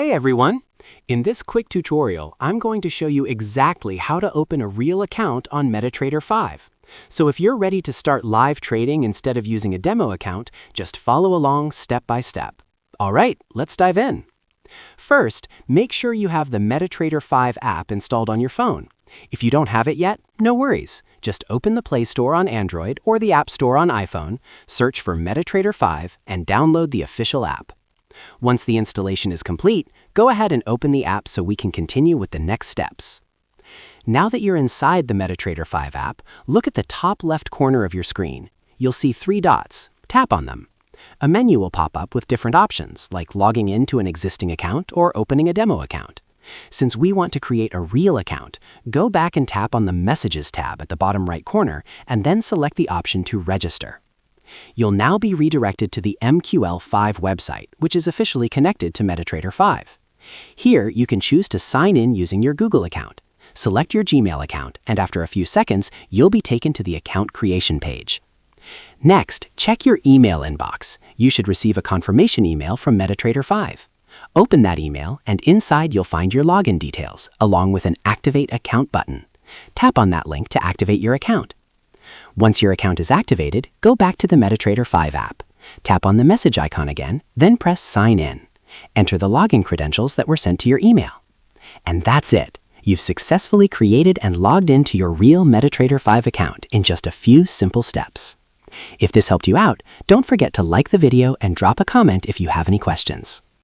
Hey everyone! In this quick tutorial, I'm going to show you exactly how to open a real account on MetaTrader 5. So if you're ready to start live trading instead of using a demo account, just follow along step by step. Alright, let's dive in. First, make sure you have the MetaTrader 5 app installed on your phone. If you don't have it yet, no worries. Just open the Play Store on Android or the App Store on iPhone, search for MetaTrader 5, and download the official app. Once the installation is complete, go ahead and open the app so we can continue with the next steps. Now that you're inside the MetaTrader 5 app, look at the top left corner of your screen. You'll see 3 dots. Tap on them. A menu will pop up with different options, like logging into an existing account or opening a demo account. Since we want to create a real account, go back and tap on the Messages tab at the bottom right corner and then select the option to register. You'll now be redirected to the MQL5 website, which is officially connected to MetaTrader 5. Here, you can choose to sign in using your Google account. Select your Gmail account, and after a few seconds, you'll be taken to the account creation page. Next, check your email inbox. You should receive a confirmation email from MetaTrader 5. Open that email, and inside you'll find your login details, along with an Activate Account button. Tap on that link to activate your account. Once your account is activated, go back to the MetaTrader 5 app. Tap on the message icon again, then press Sign In. Enter the login credentials that were sent to your email. And that's it. You've successfully created and logged into your real MetaTrader 5 account in just a few simple steps. If this helped you out, don't forget to like the video and drop a comment if you have any questions.